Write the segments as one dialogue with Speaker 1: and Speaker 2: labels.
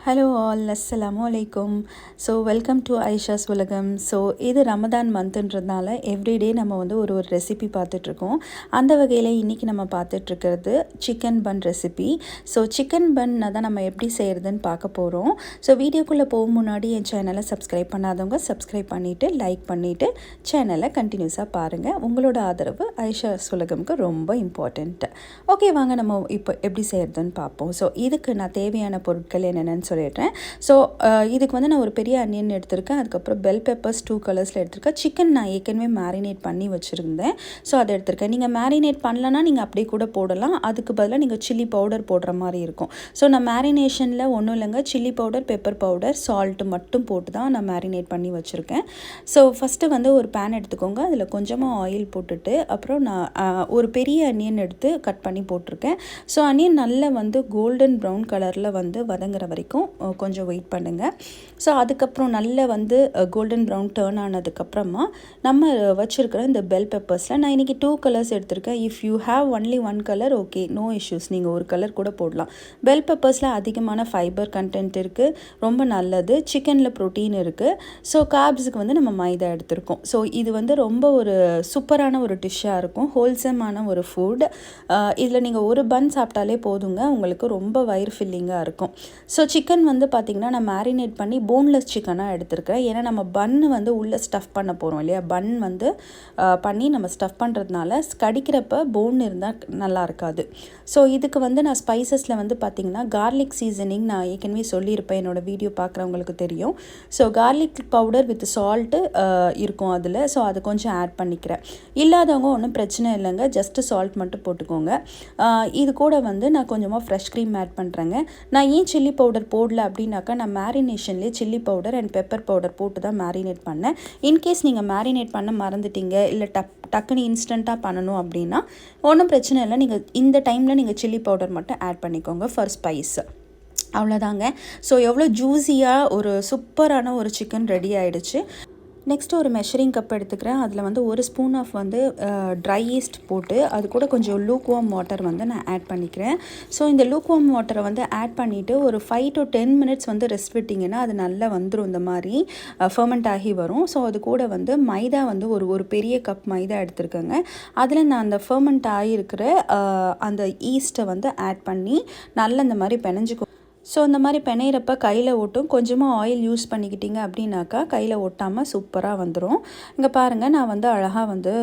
Speaker 1: Hello all அஸ்ஸலாமு அலைக்கும். So welcome to Aisha's உலகம். ஸோ இது ரமதான் மந்த்துன்றதுனால எவ்ரிடே நம்ம வந்து ஒரு ரெசிபி பார்த்துட்ருக்கோம். அந்த வகையில் இன்றைக்கி நம்ம பார்த்துட்ருக்கிறது சிக்கன் பன் ரெசிபி. ஸோ சிக்கன் பன்னை தான் நம்ம எப்படி செய்கிறதுன்னு பார்க்க போகிறோம். ஸோ வீடியோக்குள்ளே போகும் முன்னாடி என் சேனலை சப்ஸ்கிரைப் பண்ணாதவங்க சப்ஸ்கிரைப் பண்ணிவிட்டு லைக் பண்ணிவிட்டு சேனலை கண்டினியூஸாக பாருங்கள். உங்களோட ஆதரவு ஐஷாஸ் உலகம்க்கு ரொம்ப இம்பார்ட்டண்ட். ஓகே, வாங்க நம்ம இப்போ எப்படி செய்கிறதுன்னு பார்ப்போம். ஸோ இதுக்கு நான் தேவையான பொருட்கள் என்னென்னு சொல்லிடுறேன். ஸோ இதுக்கு வந்து நான் ஒரு பெரிய அனியன் எடுத்திருக்கேன். அதுக்கப்புறம் பெல் பெப்பர்ஸ் 2 கலர்ஸில் எடுத்திருக்கேன். சிக்கன் நான் ஏற்கனவே மேரினேட் பண்ணி வச்சுருந்தேன். ஸோ அதை எடுத்திருக்கேன். நீங்கள் மேரினேட் பண்ணலன்னா நீங்கள் அப்படியே கூட போடலாம். அதுக்கு பதிலாக நீங்கள் சில்லி பவுடர் போடுற மாதிரி இருக்கும். ஸோ நான் மேரினேஷனில் ஒன்றும் இல்லைங்க, chilli powder, pepper powder, salt மட்டும் போட்டு தான் நான் மேரினேட் பண்ணி வச்சுருக்கேன். ஸோ ஃபஸ்ட்டு வந்து ஒரு பேன் எடுத்துக்கோங்க. அதில் கொஞ்சமாக ஆயில் போட்டுட்டு அப்புறம் நான் ஒரு பெரிய அனியன் எடுத்து கட் பண்ணி போட்டிருக்கேன். ஸோ அனியன் நல்லா வந்து கோல்டன் ப்ரௌன் கலரில் வந்து வதங்குற வரைக்கும் கொஞ்சம் வெயிட் பண்ணுங்கள். ஸோ அதுக்கப்புறம் நல்ல வந்து கோல்டன் ப்ரௌன் டேர்ன் ஆனதுக்கப்புறமா நம்ம வச்சுருக்கிற இந்த பெல் பெப்பர்ஸில் நான் இன்றைக்கி 2 கலர்ஸ் எடுத்திருக்கேன். If you have only 1 colour okay, no issues, நீங்கள் ஒரு கலர் கூட போடலாம். பெல் பெப்பர்ஸில் அதிகமான ஃபைபர் கண்டென்ட் இருக்குது, ரொம்ப நல்லது. சிக்கனில் ப்ரோட்டீன் இருக்குது. ஸோ கார்ப்ஸுக்கு வந்து நம்ம மைதா எடுத்திருக்கோம். ஸோ இது வந்து ரொம்ப ஒரு சூப்பரான ஒரு டிஷ்ஷாக இருக்கும், ஹோல்சமான ஒரு ஃபுட். இதில் நீங்கள் ஒரு பன் சாப்பிட்டாலே போதுங்க, உங்களுக்கு ரொம்ப வயிறு ஃபில்லிங்காக இருக்கும். ஸோ சிக்கன் வந்து பார்த்திங்கன்னா நான் மேரினேட் பண்ணி போன்லெஸ் சிக்கனாக எடுத்துருக்கிறேன். ஏன்னா நம்ம பன்னு வந்து உள்ளே ஸ்டஃப் பண்ண போகிறோம் இல்லையா, பன் வந்து பண்ணி நம்ம ஸ்டஃப் பண்ணுறதுனால கடிக்கிறப்ப போன் இருந்தால் நல்லா இருக்காது. ஸோ இதுக்கு வந்து நான் ஸ்பைசஸில் வந்து பார்த்திங்கன்னா கார்லிக் சீசனிங் நான் ஏற்கனவே சொல்லியிருப்பேன், என்னோடய வீடியோ பார்க்குறவங்களுக்கு தெரியும். So garlic powder with salt இருக்கும் அதில். ஸோ அதை கொஞ்சம் ஆட் பண்ணிக்கிறேன். இல்லாதவங்க ஒன்றும் பிரச்சனை இல்லைங்க, ஜஸ்ட்டு சால்ட் மட்டும் போட்டுக்கோங்க. இது கூட வந்து நான் கொஞ்சமாக ஃப்ரெஷ் க்ரீம் ஆட் பண்ணுறேங்க. நான் ஏன் சில்லி பவுடர் போடல அப்படின்னாக்கா, நான் மேரினேஷன்லேயே chilli powder and pepper powder போட்டு தான் மேரினேட் பண்ணேன். இன்கேஸ் நீங்கள் மேரினேட் பண்ண மறந்துட்டீங்க, இல்லை டக்குன்னு இன்ஸ்டண்ட்டாக பண்ணணும் அப்படின்னா ஒன்றும் பிரச்சனை இல்லை, நீங்கள் இந்த டைமில் நீங்கள் சில்லி பவுடர் மட்டும் ஆட் பண்ணிக்கோங்க ஃபார் ஸ்பைஸ். அவ்வளோதாங்க. ஸோ எவ்வளோ ஜூஸியாக ஒரு சூப்பரான ஒரு சிக்கன் ரெடி ஆகிடுச்சு. நெக்ஸ்ட்டு ஒரு மெஷரிங் கப் எடுத்துக்கிறேன். அதில் வந்து ஒரு ஸ்பூன் ஆஃப் வந்து ட்ரை ஈஸ்ட் போட்டு அது கூட கொஞ்சம் லூக் வார்ம் வாட்டர் வந்து நான் ஆட் பண்ணிக்கிறேன். ஸோ இந்த லூக் வார்ம் வாட்டரை வந்து ஆட் பண்ணிவிட்டு ஒரு 5 to 10 மினிட்ஸ் வந்து ரெஸ்ட் விட்டிங்கன்னா அது நல்லா வந்துடும், இந்த மாதிரி ஃபர்மெண்ட் ஆகி வரும். ஸோ அது கூட வந்து மைதா வந்து ஒரு பெரிய கப் மைதா எடுத்துருக்கேங்க. அதில் நான் அந்த ஃபர்மெண்ட் ஆகியிருக்கிற அந்த ஈஸ்ட்டை வந்து ஆட் பண்ணி நல்லா இந்த மாதிரி பிணைஞ்சிக்கோ. ஸோ இந்த மாதிரி பிணையிறப்ப கையில் ஒட்டும், கொஞ்சமாக ஆயில் யூஸ் பண்ணிக்கிட்டீங்க அப்படின்னாக்கா கையில் ஒட்டாமல் சூப்பராக வந்துடும். இங்கே பாருங்கள், நான் வந்து அழகாக வந்து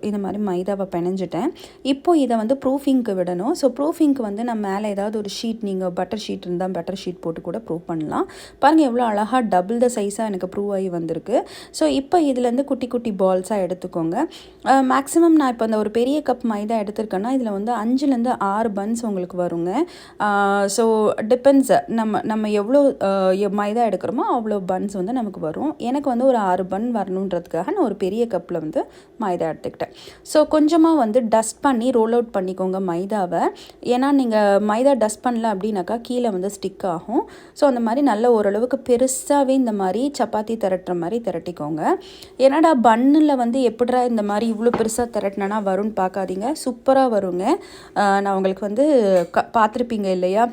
Speaker 1: இந்த மாதிரி மைதாவை பிணைஞ்சிட்டேன். இப்போது இதை வந்து ப்ரூஃபிங்க்கு விடணும். ஸோ ப்ரூஃபிங்க்கு வந்து நான் மேலே ஏதாவது ஒரு ஷீட், நீங்கள் பட்டர் ஷீட் இருந்தால் பட்டர் ஷீட் போட்டு கூட ப்ரூவ் பண்ணலாம். பாருங்கள் எவ்வளோ அழகாக டபுள் த சைஸாக எனக்கு ப்ரூவ் ஆகி வந்திருக்கு. ஸோ இப்போ இதுலேருந்து குட்டி குட்டி பால்ஸாக எடுத்துக்கோங்க. மேக்ஸிமம் நான் இப்போ அந்த ஒரு பெரிய கப் மைதா எடுத்திருக்கேன்னா இதில் வந்து 5லேருந்து 6 பன்ஸ் உங்களுக்கு வருங்க. ஸோ டிபெண்ட்ஸ், நம்ம எவ்வளோ மைதா எடுக்கிறோமோ அவ்வளோ பன்ஸ் வந்து நமக்கு வரும். எனக்கு வந்து ஒரு 6 பன் வரணுன்றதுக்காக நான் ஒரு பெரிய கப்பில் வந்து மைதா எடுத்துக்கிட்டேன். ஸோ கொஞ்சமாக வந்து டஸ்ட் பண்ணி ரோல் அவுட் பண்ணிக்கோங்க மைதாவை. ஏன்னா நீங்கள் மைதா டஸ்ட் பண்ணல அப்படின்னாக்கா கீழே வந்து ஸ்டிக் ஆகும். ஸோ அந்த மாதிரி நல்ல ஓரளவுக்கு பெருசாகவே இந்த மாதிரி சப்பாத்தி திரட்டுற மாதிரி திரட்டிக்கோங்க. என்னடா பன்னில் வந்து எப்படிடா இந்த மாதிரி இவ்வளோ பெருசாக திரட்டினா வரும்னு பார்க்காதீங்க, சூப்பராக வருங்க. நான் உங்களுக்கு வந்து பார்த்துருப்பீங்க இல்லையா,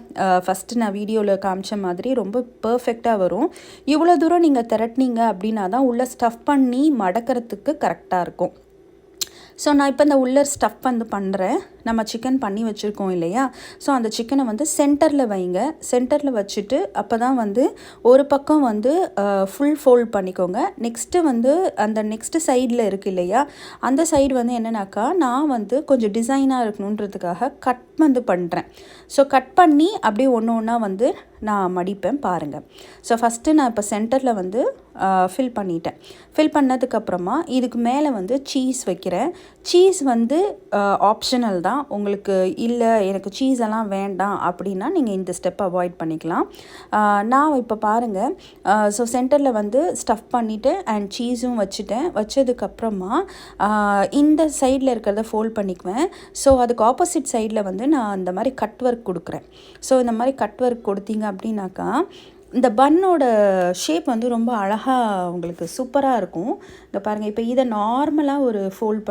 Speaker 1: ஃபஸ்ட்டு நான் வீடியோவில் காமிச்ச மாதிரி ரொம்ப பர்ஃபெக்டாக வரும். இவ்வளோ தூரம் நீங்கள் திரட்டினீங்க அப்படின்னா தான் உள்ளே ஸ்டஃப் பண்ணி மடக்கிறதுக்கு கரெக்டாக இருக்கும். ஸோ நான் இப்போ இந்த உள்ள ஸ்டஃப் வந்து பண்ணுறேன். நம்ம சிக்கன் பண்ணி வச்சுருக்கோம் இல்லையா, ஸோ அந்த சிக்கனை வந்து சென்டரில் வைங்க. சென்டரில் வச்சுட்டு அப்போ தான் வந்து ஒரு பக்கம் வந்து ஃபுல் ஃபோல்ட் பண்ணிக்கோங்க. நெக்ஸ்ட்டு வந்து அந்த நெக்ஸ்ட்டு சைடில் இருக்குது இல்லையா, அந்த சைடு வந்து என்னன்னாக்கா நான் வந்து கொஞ்சம் டிசைனாக இருக்கணுன்றதுக்காக கட் வந்து பண்ணுறேன். ஸோ கட் பண்ணி அப்படியே ஒன்று ஒன்றா வந்து நான் மடிப்பேன் பாருங்கள். ஸோ ஃபஸ்ட்டு நான் இப்போ சென்டரில் வந்து ஃபில் பண்ணிட்டேன். ஃபில் பண்ணதுக்கப்புறமா இதுக்கு மேலே வந்து சீஸ் வைக்கிறேன். சீஸ் வந்து ஆப்ஷனல் தான், உங்களுக்கு இல்லை எனக்கு சீஸ் எல்லாம் வேண்டாம் அப்படின்னா நீங்கள் இந்த ஸ்டெப் அவாய்ட் பண்ணிக்கலாம். நான் இப்போ பாருங்கள், ஸோ சென்டரில் வந்து ஸ்டஃப் பண்ணிவிட்டு அண்ட் சீஸும் வச்சதுக்கப்புறமா இந்த சைடில் இருக்கிறத ஃபோல்ட் பண்ணிக்குவேன். ஸோ அதுக்கு ஆப்போசிட் சைடில் வந்து நான் அந்த மாதிரி கட் ஒர்க் கொடுக்குறேன். ஸோ இந்த மாதிரி கட் ஒர்க் கொடுத்தீங்க அப்படின்னாக்கா இந்த பன்னோட ஷேப் வந்து ரொம்ப அழகாக உங்களுக்கு சூப்பராக இருக்கும். இங்கே பாருங்கள், இப்போ இதை நார்மலாக ஒரு ஃபோல்ட்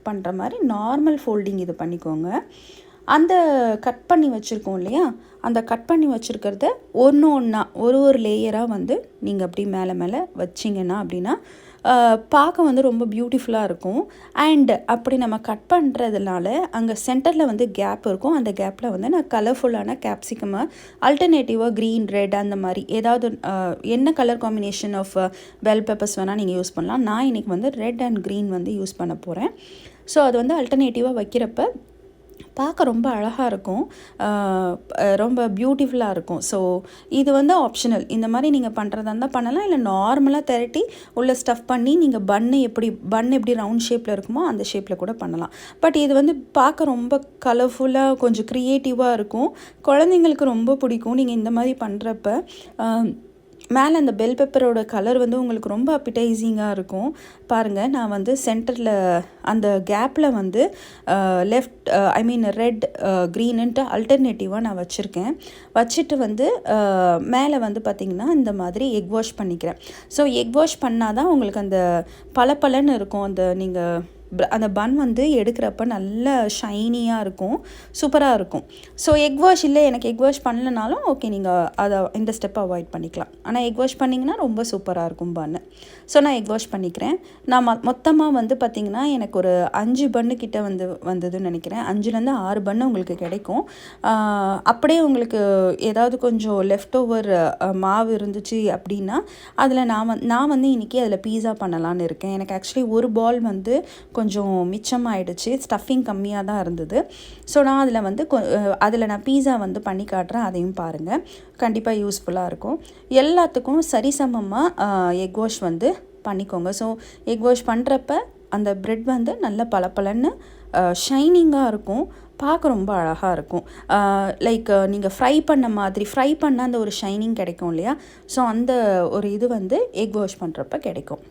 Speaker 1: பண்ணுற மாதிரி நார்மல் ஃபோல்டிங் இது பண்ணிக்கோங்க. அந்த கட் பண்ணி வச்சுருக்கோம் இல்லையா, அந்த கட் பண்ணி வச்சுருக்கிறத ஒன்று ஒன்றா ஒரு லேயராக வந்து நீங்கள் அப்படி மேலே மேலே வச்சிங்கன்னா அப்படின்னா பார்க்க வந்து ரொம்ப பியூட்டிஃபுல்லாக இருக்கும். அண்ட் அப்படி நம்ம கட் பண்ணுறதுனால அங்கே சென்டரில் வந்து கேப் இருக்கும். அந்த கேப்பில் வந்து நான் கலர்ஃபுல்லான கேப்சிகமாக அல்டர்னேட்டிவாக க்ரீன், ரெட் அந்த மாதிரி ஏதாவது என்ன colour combination of bell peppers வேணால் நீங்கள் யூஸ் பண்ணலாம். நான் இன்றைக்கி வந்து ரெட் அண்ட் க்ரீன் வந்து யூஸ் பண்ண போகிறேன். ஸோ அது வந்து அல்டர்னேட்டிவாக வைக்கிறப்ப பார்க்க ரொம்ப அழகாக இருக்கும், ரொம்ப பியூட்டிஃபுல்லாக இருக்கும். ஸோ இது வந்து ஆப்ஷனல். இந்த மாதிரி நீங்கள் பண்ணுறதா இருந்தால் பண்ணலாம், இல்லை நார்மலாக திரட்டி உள்ள ஸ்டஃப் பண்ணி நீங்கள் பன் எப்படி ரவுண்ட் ஷேப்பில் இருக்குமோ அந்த ஷேப்பில் கூட பண்ணலாம். பட் இது வந்து பார்க்க ரொம்ப கலர்ஃபுல்லாக கொஞ்சம் க்ரியேட்டிவாக இருக்கும், குழந்தைங்களுக்கு ரொம்ப பிடிக்கும். நீங்கள் இந்த மாதிரி பண்ணுறப்ப மேலே அந்த பெல் பெப்பரோட கலர் வந்து உங்களுக்கு ரொம்ப அப்பிடைசிங்காக இருக்கும். பாருங்கள், நான் வந்து சென்டரில் அந்த கேப்பில் வந்து ரெட், க்ரீனுன்ட்டு அல்டர்னேட்டிவாக நான் வச்சுட்டு வந்து மேலே வந்து பார்த்திங்கன்னா இந்த மாதிரி எக் வாஷ் பண்ணிக்கிறேன். ஸோ எக் வாஷ் பண்ணால் தான் உங்களுக்கு அந்த பளபளன்னு இருக்கும். அந்த பன் வந்து எடுக்கிறப்ப நல்ல ஷைனியாக இருக்கும், சூப்பராக இருக்கும். ஸோ எக் வாஷ் இல்லை, எனக்கு எக் வாஷ் பண்ணலனாலும் ஓகே, நீங்கள் இந்த ஸ்டெப்பை அவாய்ட் பண்ணிக்கலாம். ஆனால் எக் வாஷ் பண்ணிங்கன்னா ரொம்ப சூப்பராக இருக்கும் பன்னு. ஸோ நான் எக் வாஷ் பண்ணிக்கிறேன். நான் மொத்தமாக வந்து பார்த்திங்கன்னா எனக்கு ஒரு 5 பன்னு கிட்ட வந்ததுன்னு நினைக்கிறேன். 5லேருந்து 6 பன்னு உங்களுக்கு கிடைக்கும். அப்படியே உங்களுக்கு ஏதாவது கொஞ்சம் லெஃப்ட் ஓவர் மாவு இருந்துச்சு அப்படின்னா அதில் நான் வந்து இன்றைக்கி அதில் பீஸா பண்ணலான்னு இருக்கேன். எனக்கு ஆக்சுவலி ஒரு பால் வந்து கொஞ்சம் மிச்சமாகிடுச்சு, ஸ்டஃபிங் கம்மியாக தான் இருந்தது. ஸோ நான் அதில் நான் பீஸா வந்து பண்ணி காட்டுறேன், அதையும் பாருங்கள், கண்டிப்பாக யூஸ்ஃபுல்லாக இருக்கும். எல்லாத்துக்கும் சரிசமமாக எக் வாஷ் வந்து பண்ணிக்கோங்க. ஸோ எக் வாஷ் பண்ணுறப்ப அந்த ப்ரெட் வந்து நல்ல பளபளன்னு ஷைனிங்காக இருக்கும், பார்க்க ரொம்ப அழகாக இருக்கும். லைக் நீங்கள் ஃப்ரை பண்ண அந்த ஒரு ஷைனிங் கிடைக்கும் இல்லையா, ஸோ அந்த ஒரு இது வந்து எக் வாஷ் பண்ணுறப்ப கிடைக்கும்.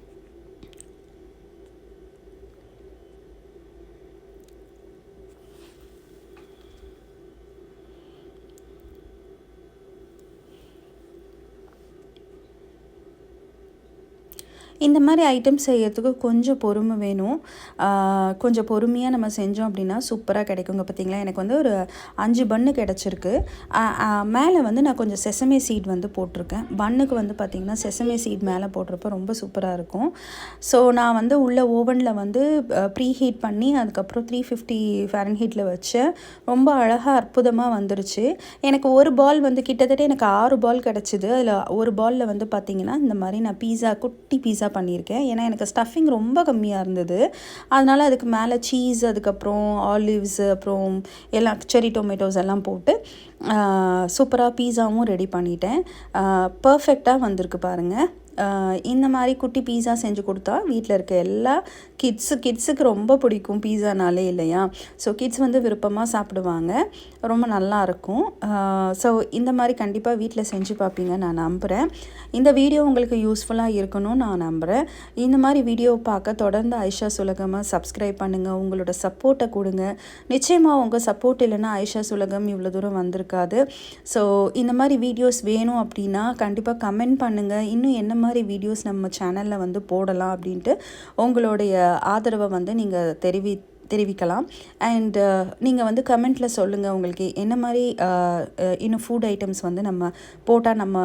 Speaker 1: இந்த மாதிரி ஐட்டம் செய்யறதுக்கு கொஞ்சம் பொறுமை வேணும். கொஞ்சம் பொறுமையாக நம்ம செஞ்சோம் அப்படின்னா சூப்பராக கிடைக்குங்க. பார்த்திங்களா, எனக்கு வந்து ஒரு 5 பன்னு கிடச்சிருக்கு. மேலே வந்து நான் கொஞ்சம் செசமே சீட் வந்து போட்டிருக்கேன். பன்னுக்கு வந்து பார்த்திங்கன்னா செசமே சீட் மேலே போடுறப்ப ரொம்ப சூப்பராக இருக்கும். ஸோ நான் வந்து உள்ள ஓவனில் வந்து ப்ரீ ஹீட் பண்ணி அதுக்கப்புறம் 350 ஃபாரன்ஹீட்டில் வச்சேன். ரொம்ப அழகாக அற்புதமாக வந்துருச்சு. எனக்கு ஒரு பால் வந்து கிட்டத்தட்ட எனக்கு 6 பால் கிடச்சிது. அதில் ஒரு பாலில் வந்து பார்த்திங்கன்னா இந்த மாதிரி நான் குட்டி பீஸா பண்ணியிருக்கேன். ஏன்னா எனக்கு ஸ்டஃபிங் ரொம்ப கம்மியாக இருந்தது. அதனால் அதுக்கு மேலே சீஸ், அதுக்கப்புறம் ஆலிவ்ஸ், அப்புறம் எல்லாம் செரி டொமேட்டோஸ் எல்லாம் போட்டு சூப்பராக பீஸாவும் ரெடி பண்ணிட்டேன். பர்ஃபெக்டாக வந்திருக்கு பாருங்கள். இந்த மாதிரி குட்டி பீஸா செஞ்சு கொடுத்தா வீட்டில் இருக்க எல்லா கிட்ஸுக்கு ரொம்ப பிடிக்கும் பீஸானாலே இல்லையா. ஸோ கிட்ஸ் வந்து விருப்பமாக சாப்பிடுவாங்க, ரொம்ப நல்லாயிருக்கும். ஸோ இந்த மாதிரி கண்டிப்பாக வீட்டில் செஞ்சு பார்ப்பீங்க நான் நம்புகிறேன். இந்த வீடியோ உங்களுக்கு யூஸ்ஃபுல்லாக இருக்கணும்னு நான் நம்புகிறேன். இந்த மாதிரி வீடியோ பார்க்க தொடர்ந்து ஐஷாஸ் உலகமாக சப்ஸ்கிரைப் பண்ணுங்கள், உங்களோட சப்போர்ட்டை கொடுங்க. நிச்சயமாக உங்கள் சப்போர்ட் இல்லைன்னா ஐஷாஸ் உலகம் இவ்வளோ தூரம் வந்திருக்காது. ஸோ இந்த மாதிரி வீடியோஸ் வேணும் அப்படின்னா கண்டிப்பாக கமெண்ட் பண்ணுங்கள். இன்னும் என்ன மாதிரி வீடியோஸ் நம்ம சேனலில் வந்து போடலாம் அப்படின்ட்டு உங்களுடைய ஆதரவை வந்து நீங்கள் தெரிவிக்கலாம். அண்ட் நீங்கள் வந்து கமெண்ட்டில் சொல்லுங்கள் உங்களுக்கு என்ன மாதிரி இன்னும் ஃபுட் ஐட்டம்ஸ் வந்து நம்ம போட்டால் நம்ம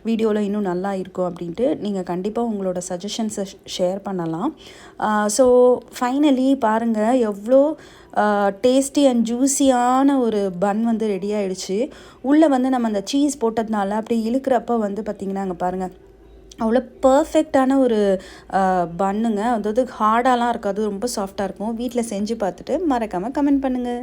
Speaker 1: வீடியோவில் இன்னும் நல்லா இருக்கும் அப்படின்ட்டு நீங்கள் கண்டிப்பாக உங்களோட சஜஷன்ஸை ஷேர் பண்ணலாம். ஸோ ஃபைனலி பாருங்கள், எவ்வளோ டேஸ்டி அண்ட் ஜூஸியான ஒரு பன் வந்து ரெடி ஆகிடுச்சு. உள்ளே வந்து நம்ம அந்த சீஸ் போட்டதுனால அப்படி இழுக்கிறப்ப வந்து பார்த்திங்கன்னா அங்கே பாருங்கள், அவ்வளோ பர்ஃபெக்டான ஒரு பன்னுங்க. அதாவது ஹார்டாலாம் இருக்காது, ரொம்ப சாஃப்டாக இருக்கும். வீட்டில் செஞ்சு பார்த்துட்டு மறக்காமல் கமெண்ட் பண்ணுங்கள்.